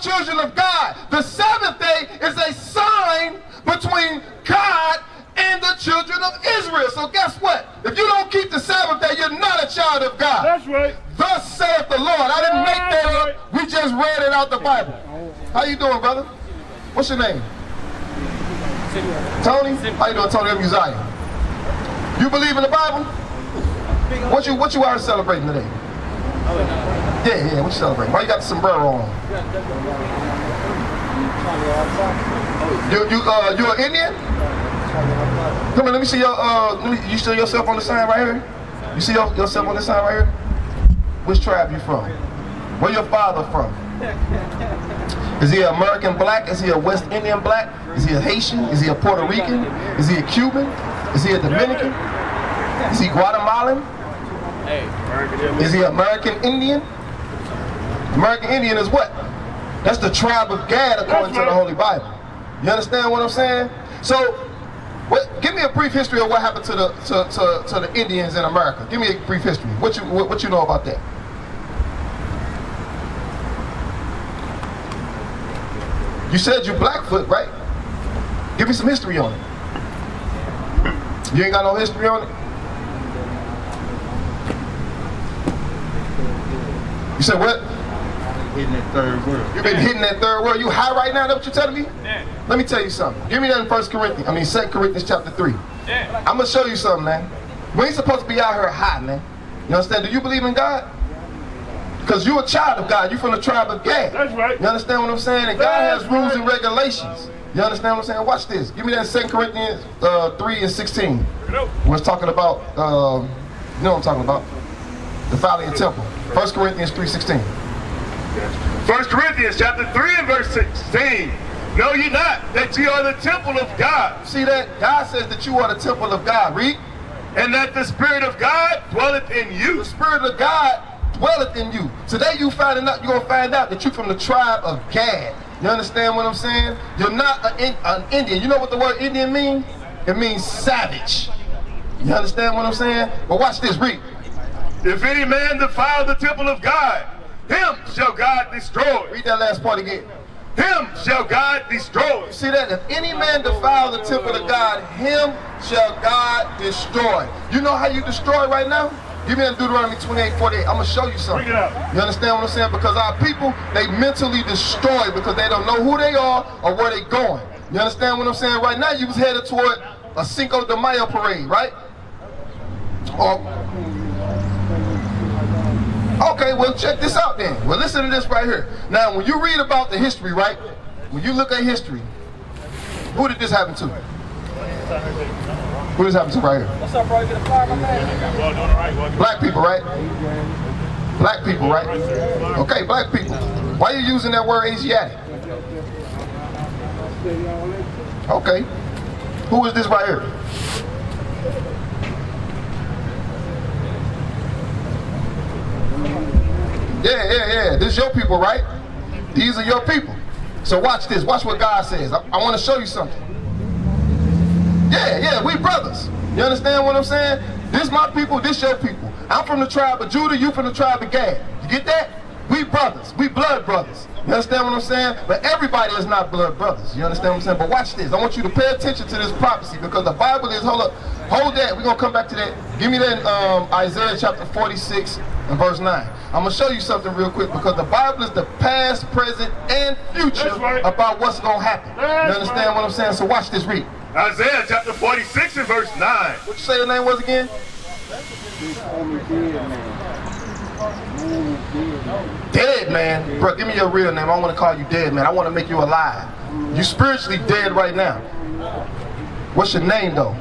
children of God. The Sabbath day is a sign between God and the children of Israel. So guess what? If you don't keep the Sabbath day, you're not a child of God. That's right. Thus saith the Lord. I didn't make that up. We just read it out the Bible. How you doing, brother? What's your name? Tony? How you doing, Tony? I'm Uzziah. You believe in the Bible? What you are celebrating today? Yeah, what you celebrating? Why you got the sombrero on? You an Indian? Come on, let me see your you see yourself on the sign right here? You see yourself on the sign right here? Which tribe you from? Where your father from? Is he an American black? Is he a West Indian black? Is he a Haitian? Is he a Puerto Rican? Is he a Cuban? Is he a Dominican? Is he Guatemalan? Is he American Indian? American Indian is what? That's the tribe of Gad according to the Holy Bible. You understand what I'm saying? So, give me a brief history of what happened to the Indians in America. Give me a brief history. What you know about that? You said you Blackfoot, right? Give me some history on it. You ain't got no history on it? You said what? Hitting that third world. You've been hitting that third world. You high right now? That's what you're telling me? Yeah. Let me tell you something. Give me that in 2 Corinthians chapter 3. Yeah. I'm going to show you something, man. We ain't supposed to be out here high, man. You understand? Do you believe in God? Because you're a child of God. You're from the tribe of Gad. That's right. You understand what I'm saying? And God has rules and regulations. You understand what I'm saying? Watch this. Give me that in 2 Corinthians 3:16. Where it's talking about, you know what I'm talking about? Defiling the temple. 1 Corinthians 3:16. 1 Corinthians chapter 3 and verse 16. Know ye not that ye are the temple of God? See that? God says that you are the temple of God. Read. And that the Spirit of God dwelleth in you. The Spirit of God dwelleth in you. Today you're going to find out that you're from the tribe of Gad. You understand what I'm saying? You're not an Indian. You know what the word Indian means? It means savage. You understand what I'm saying? But watch this. Read. If any man defile the temple of God, him shall God destroy. Read that last part again. Him shall God destroy. See that? If any man defile the temple of God, him shall God destroy. You know how you destroy right now? Give me that Deuteronomy 28:48. I'm going to show you something. Bring it up. You understand what I'm saying? Because our people, they mentally destroy because they don't know who they are or where they're going. You understand what I'm saying? Right now, you was headed toward a Cinco de Mayo parade, right? Okay, well, check this out then. Well, listen to this right here. Now, when you read about the history, right? When you look at history, who did this happen to? Who did this happen to right here? What's up, bro? You get a fire, my man? Black people, right? Black people, right? Okay, black people. Why are you using that word Asiatic? Okay. Who is this right here? Yeah. This is your people, right? These are your people. So watch this. Watch what God says. I want to show you something. Yeah, we brothers. You understand what I'm saying? This my people, this your people. I'm from the tribe of Judah, you from the tribe of Gad. You get that? We brothers. We blood brothers. You understand what I'm saying? But everybody is not blood brothers. You understand what I'm saying? But watch this. I want you to pay attention to this prophecy because the Bible is, hold that. We're going to come back to that. Give me that Isaiah chapter 46 and verse 9. I'm going to show you something real quick because the Bible is the past, present, and future about what's going to happen. You understand what I'm saying? So watch this, read. Isaiah chapter 46 and verse 9. What you say the name was again? Dead man. Bro, give me your real name. I don't want to call you dead man. I want to make you alive. You spiritually dead right now. What's your name though?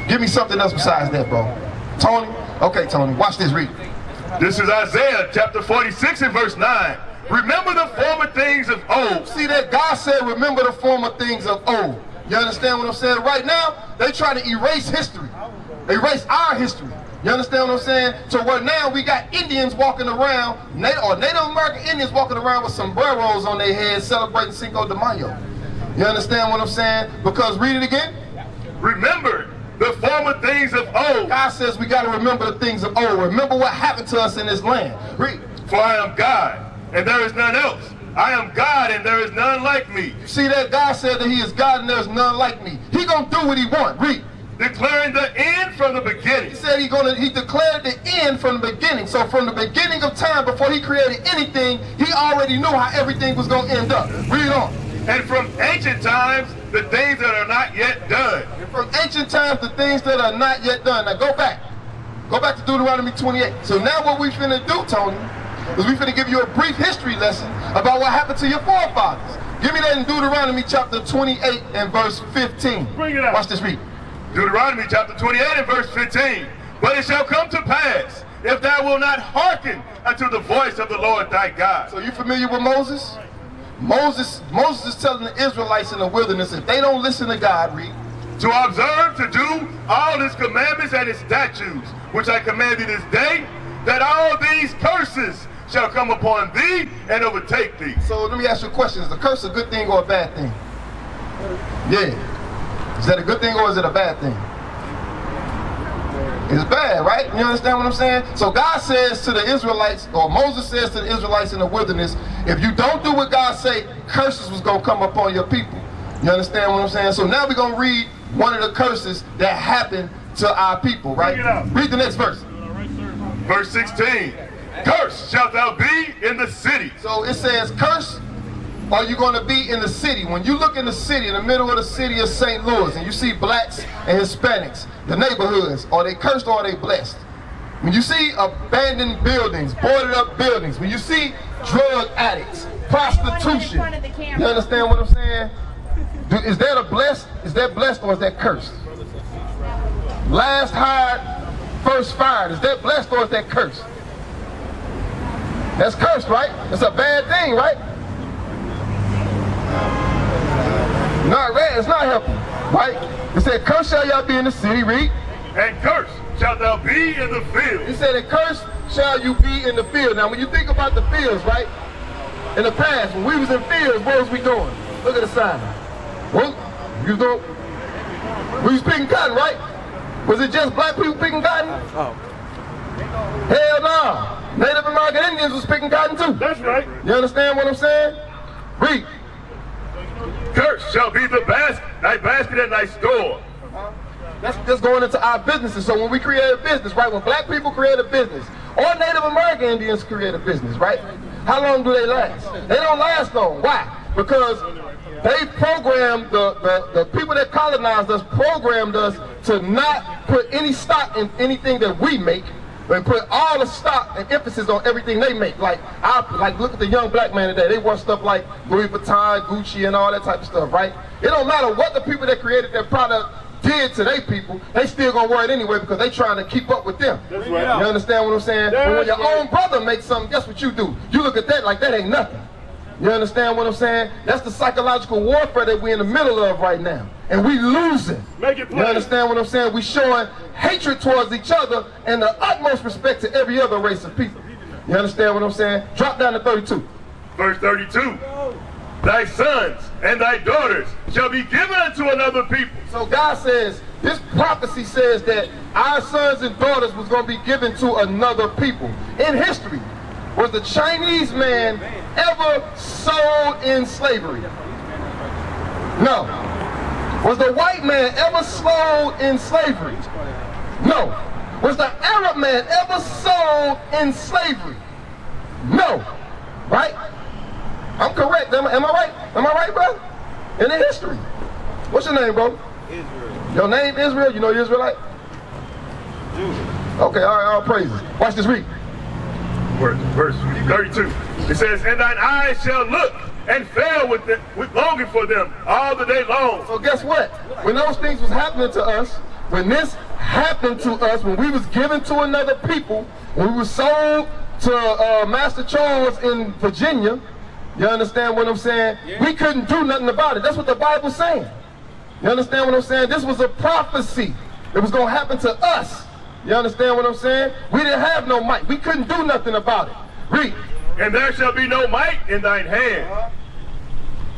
Give me something else besides that, bro. Tony? Okay, Tony. Watch this, read. This is Isaiah chapter 46 and verse 9. Remember the former things of old. See that? God said, remember the former things of old. You understand what I'm saying? Right now, they try to erase history. Erase our history. You understand what I'm saying? So where now we got Indians walking around, or Native American Indians walking around with sombreros on their heads celebrating Cinco de Mayo. You understand what I'm saying? Because, read it again. Remember the former things of old. God says we got to remember the things of old. Remember what happened to us in this land. Read. For I am God, and there is none else. I am God, and there is none like me. You see that? God said that he is God and there's none like me. He gonna do what he want. Read. Declaring the end from the beginning. He said he declared the end from the beginning. So from the beginning of time, before he created anything, he already knew how everything was gonna end up. Read on. And from ancient times, the things that are not yet done. And from ancient times, the things that are not yet done. Now go back. Go back to Deuteronomy 28. So now what we finna do, Tony, is we finna give you a brief history lesson about what happened to your forefathers. Give me that in Deuteronomy chapter 28 and verse 15. Bring it out. Watch this read. Deuteronomy chapter 28 and verse 15. But it shall come to pass, if thou wilt not hearken unto the voice of the Lord thy God. So you familiar with Moses? Moses is telling the Israelites in the wilderness, if they don't listen to God, read. To observe to do all his commandments and his statutes, which I command thee this day, that all these curses shall come upon thee and overtake thee. So let me ask you a question. Is the curse a good thing or a bad thing? Yeah. Is that a good thing or is it a bad thing? It's bad, right? You understand what I'm saying? So God says to the Israelites, or Moses says to the Israelites in the wilderness, if you don't do what God say, curses was going to come upon your people. You understand what I'm saying? So now we're going to read one of the curses that happened to our people, right? Read the next verse. Verse 16. Cursed shalt thou be in the city. So it says, cursed are you going to be in the city. When you look in the city, in the middle of the city of St. Louis, and you see blacks and Hispanics, the neighborhoods, are they cursed or are they blessed? When you see abandoned buildings, boarded up buildings, when you see drug addicts, prostitution, you understand what I'm saying? Is that blessed or is that cursed? Last hired, first fired, is that blessed or is that cursed? That's cursed, right? It's a bad thing, right? Not right, it's not helping, right? It said, cursed shall y'all be in the city, read. And cursed shalt thou be in the field. He said, and cursed shall you be in the field. Now, when you think about the fields, right? In the past, when we was in fields, what was we doing? Look at the sign. Well, we was picking cotton, right? Was it just black people picking cotton? Oh. Hell no. Native American Indians was picking cotton too. That's right. You understand what I'm saying? Read. Cursed shall be thy basket and thy store. That's just going into our businesses. So when we create a business, right? When black people create a business, or Native American Indians create a business, right? How long do they last? They don't last long. Why? Because they programmed, the people that colonized us programmed us to not put any stock in anything that we make, and put all the stock and emphasis on everything they make. Like look at the young black man today. They wear stuff like Louis Vuitton, Gucci, and all that type of stuff, right? It don't matter what the people that created that product did to their people, they still gonna wear it anyway because they trying to keep up with them. That's right. You understand what I'm saying? But when your own brother makes something, guess what you do? You look at that like that ain't nothing. You understand what I'm saying? That's the psychological warfare that we're in the middle of right now. And we losing. Make it plain. You understand what I'm saying? We showing hatred towards each other and the utmost respect to every other race of people. You understand what I'm saying? Drop down to 32. Verse 32. Thy sons and thy daughters shall be given unto another people. So God says, this prophecy says that our sons and daughters was going to be given to another people. In history, was the Chinese man ever sold in slavery? No. Was the white man ever sold in slavery? No. Was the Arab man ever sold in slavery? No. Right? I'm correct. Am I right? Am I right, bro? In the history. What's your name, bro? Israel. Your name Israel? You know you're Israelite? Jewish. Okay, all praises. Watch this read. Verse 32. It says, and thine eyes shall look and fail with longing for them all the day long. So guess what? When those things was happening to us, when this happened to us, when we was given to another people, when we were sold to Master Charles in Virginia, you understand what I'm saying? Yeah. We couldn't do nothing about it. That's what the Bible's saying. You understand what I'm saying? This was a prophecy that was going to happen to us. You understand what I'm saying? We didn't have no might. We couldn't do nothing about it. Read. And there shall be no might in thine hand.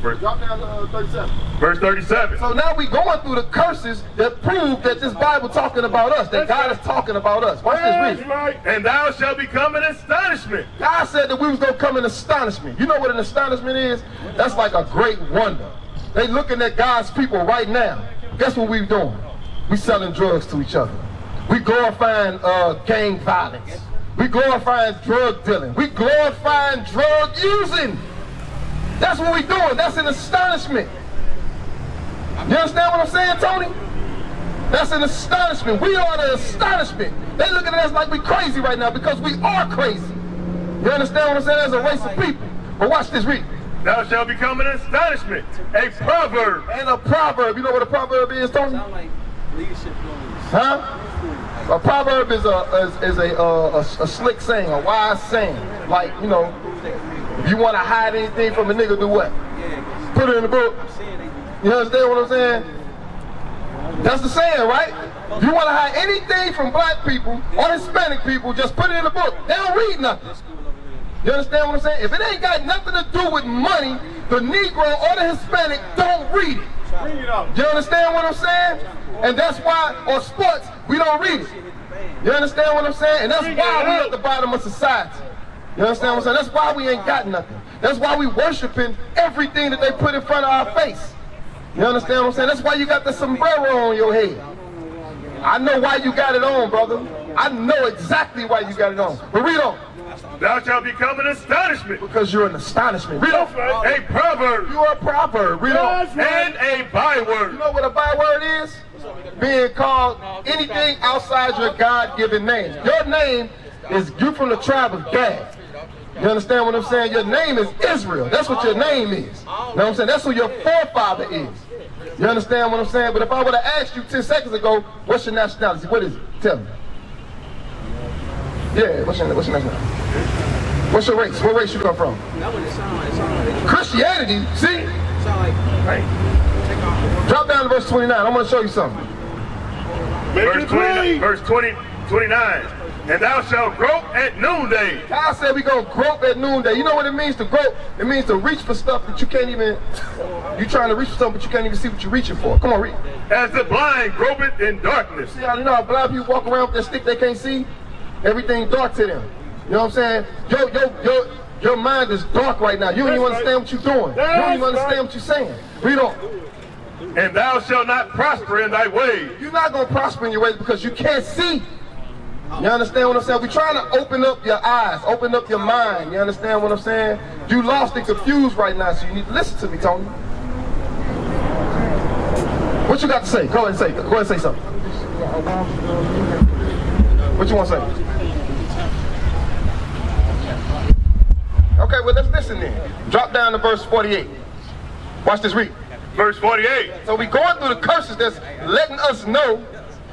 Drop down to 37. Verse 37. So now we going through the curses that prove that this Bible talking about us, that God is talking about us. Watch this read. Right. And thou shalt become an astonishment. God said that we was going to come in astonishment. You know what an astonishment is? That's like a great wonder. They looking at God's people right now. Guess what we doing? We selling drugs to each other. We glorifying gang violence. We glorifying drug dealing. We glorifying drug using. That's what we doing. That's an astonishment. You understand what I'm saying, Tony? That's an astonishment. We are the astonishment. They looking at us like we crazy right now because we are crazy. You understand what I'm saying? There's a race of people. But watch this, read. Thou shalt become an astonishment, a proverb. And a proverb. You know what a proverb is, Tony? Huh? A proverb is a slick saying, a wise saying. Like, you know, if you want to hide anything from a nigga, do what? Put it in the book. You understand what I'm saying? That's the saying, right? If you want to hide anything from black people or Hispanic people, just put it in the book. They don't read nothing. You understand what I'm saying? If it ain't got nothing to do with money, the Negro or the Hispanic don't read it. You understand what I'm saying? And that's why, on sports, we don't read it. You understand what I'm saying? And that's why we're at the bottom of society. You understand what I'm saying? That's why we ain't got nothing. That's why we worshiping everything that they put in front of our face. You understand what I'm saying? That's why you got the sombrero on your head. I know why you got it on, brother. I know exactly why you got it on. But read on. Thou shalt become an astonishment. Because you're an astonishment. Read on. A proverb. You are a proverb. Read on. And a byword. You know what a byword is? Being called anything outside your God-given name. Your name is, you from the tribe of Gad. You understand what I'm saying? Your name is Israel. That's what your name is. You know what I'm saying? That's who your forefather is. You understand what I'm saying? But if I would have asked you 10 seconds ago, what's your nationality? What is it? Tell me. Yeah, what's your nationality? What's your race? What race you come from? Christianity, see? Drop down to verse 29. I'm going to show you something. Verse 29. And thou shalt grope at noonday. God said we going to grope at noonday. You know what it means to grope? It means to reach for stuff that you can't even, you're trying to reach for something but you can't even see what you're reaching for. Come on, read. As the blind gropeth in darkness. See how, you know how blind people walk around with their stick they can't see? Everything dark to them. You know what I'm saying? Your mind is dark right now. You don't even understand what you're doing. You don't even understand what you're saying. Read on. And thou shalt not prosper in thy ways. You're not going to prosper in your ways because you can't see. You understand what I'm saying? We're trying to open up your eyes, open up your mind. You understand what I'm saying? You lost and confused right now, so you need to listen to me, Tony. What you got to say? Go ahead and say. Go ahead and say something. What you want to say? Okay, well, let's listen then. Drop down to verse 48. Watch this read. Verse 48. So we going through the curses that's letting us know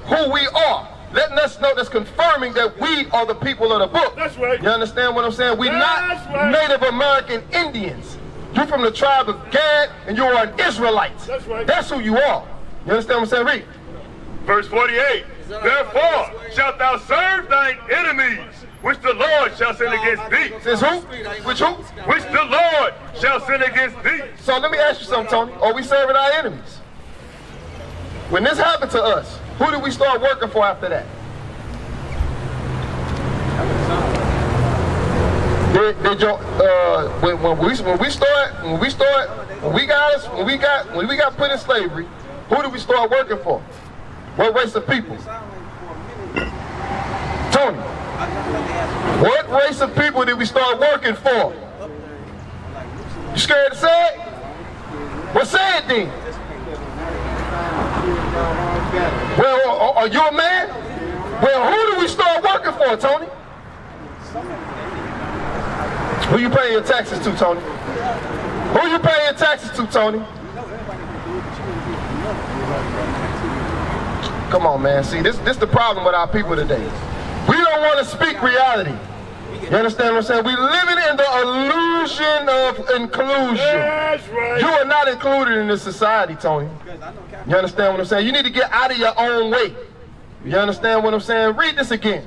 who we are. Letting us know, that's confirming that we are the people of the book. That's right. You understand what I'm saying? We're not Native American Indians. You're from the tribe of Gad, and you are an Israelite. That's right. That's who you are. You understand what I'm saying? Read. Verse 48. Therefore shalt thou serve thine enemies, which the Lord shall send against thee. Says who? Which who? Which the Lord shall send against thee. So let me ask you something, Tony. Are we serving our enemies? When this happened to us, who did we start working for after that? When we got put in slavery, who did we start working for? What race of people? Tony, what race of people did we start working for? You scared to say it? Well, say it then. Well, are you a man? Well, who do we start working for, Tony? Who you paying your taxes to, Tony? Who you paying your taxes to, Tony? Come on, man. See, this the problem with our people today. We don't want to speak reality. You understand what I'm saying? We're living in the illusion of inclusion. That's right. You are not included in this society, Tony. You understand what I'm saying? You need to get out of your own way. You understand what I'm saying? Read this again.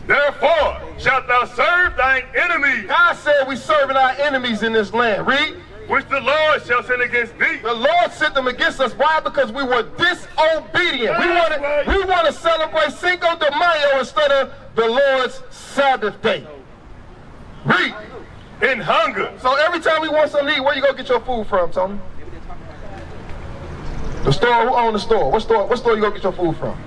Therefore shalt thou serve thine enemies. God said we serving our enemies in this land. Read. which the Lord shall send against thee. The Lord sent them against us. Why? Because we were disobedient. We want to celebrate Cinco de Mayo instead of the Lord's Sabbath day. Read. In hunger. So every time we want something to eat, where you go get your food from, Tony? The store. Who owns the store? What store you go get your food from?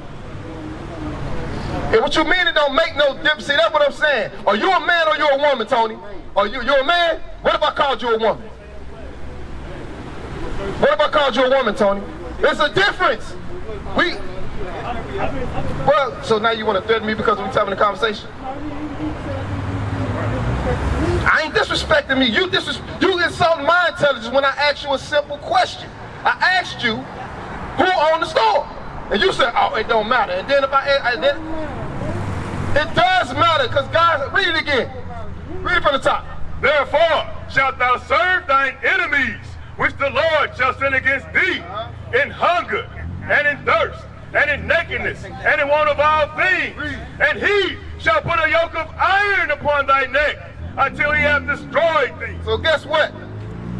Hey, what you mean it don't make no difference? See, that's what I'm saying. Are you a man or you a woman, Tony? Are you a man? What if I called you a woman? What if I called you a woman, Tony? There's a difference. Well, so now you want to threaten me because we're having a conversation? I ain't disrespecting me. You insulting my intelligence when I asked you a simple question. I asked you who owned the store, and you said, "Oh, it don't matter." And then if it does matter, because guys, read it again. Read it from the top. Therefore shalt thou serve thine enemies, which the Lord shall send against thee, in hunger, and in thirst, and in nakedness, and in want of all things. And he shall put a yoke of iron upon thy neck, until he hath destroyed thee. So guess what?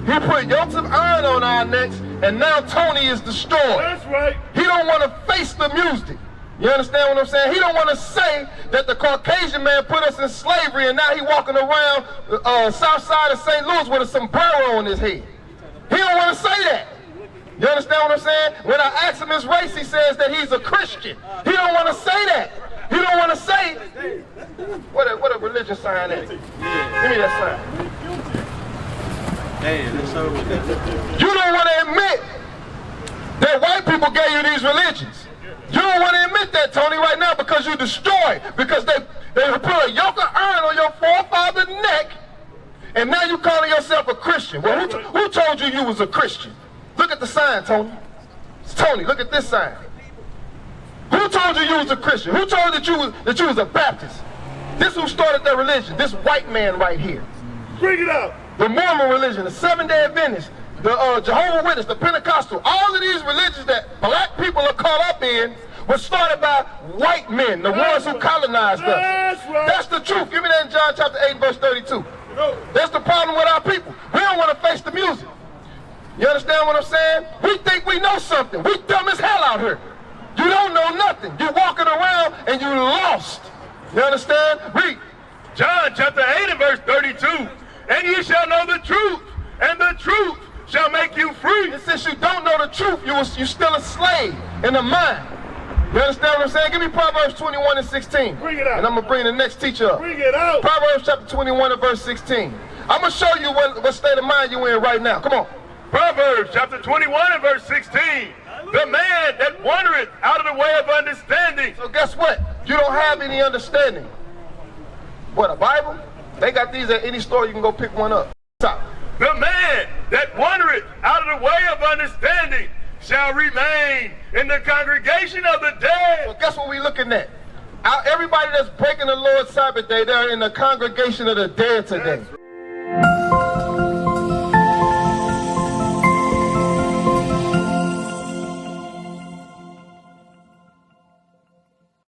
He put yokes of iron on our necks, and now Tony is destroyed. That's right. He don't want to face the music. You understand what I'm saying? He don't want to say that the Caucasian man put us in slavery, and now he walking around south side of St. Louis with a sombrero on his head. He don't want to say that. You understand what I'm saying? When I ask him his race, he says that he's a Christian. He don't want to say that. He don't want to say what a religious sign is. Give me that sign. Damn, that's so You don't want to admit that white people gave you these religions. You don't want to admit that, Tony, right now, because you destroyed. Because they put a yoke of iron on your forefather's neck, and now you calling yourself a Christian. Well, who told you was a Christian? Look at the sign, Tony. Tony, look at this sign. Who told you was a Christian? Who told you that you was a Baptist? This who started that religion, this white man right here. Bring it up. The Mormon religion, the Seventh-day Adventist, the Jehovah's Witness, the Pentecostal, all of these religions that black people are caught up in was started by white men, the ones who colonized us. That's right. That's the truth. Give me that in John chapter 8, verse 32. That's the problem with our people. We don't want to face the music. You understand what I'm saying? We think we know something. We dumb as hell out here. You don't know nothing. You're walking around and you lost. You understand? Read. John chapter 8 and verse 32. And ye shall know the truth, and the truth shall make you free. And since you don't know the truth, you're still a slave in the mind. You understand what I'm saying? Give me Proverbs 21 and 16. Bring it out. And I'm going to bring the next teacher up. Bring it out. Proverbs chapter 21 and verse 16. I'm going to show you what state of mind you're in right now. Come on. Proverbs chapter 21 and verse 16. The man that wandereth out of the way of understanding. So guess what? You don't have any understanding. What, a Bible? They got these at any store. You can go pick one up. Top. The man that wandereth out of the way of understanding shall remain in the congregation of the dead. So guess what we looking at? Everybody that's breaking the Lord's Sabbath day, they're in the congregation of the dead today.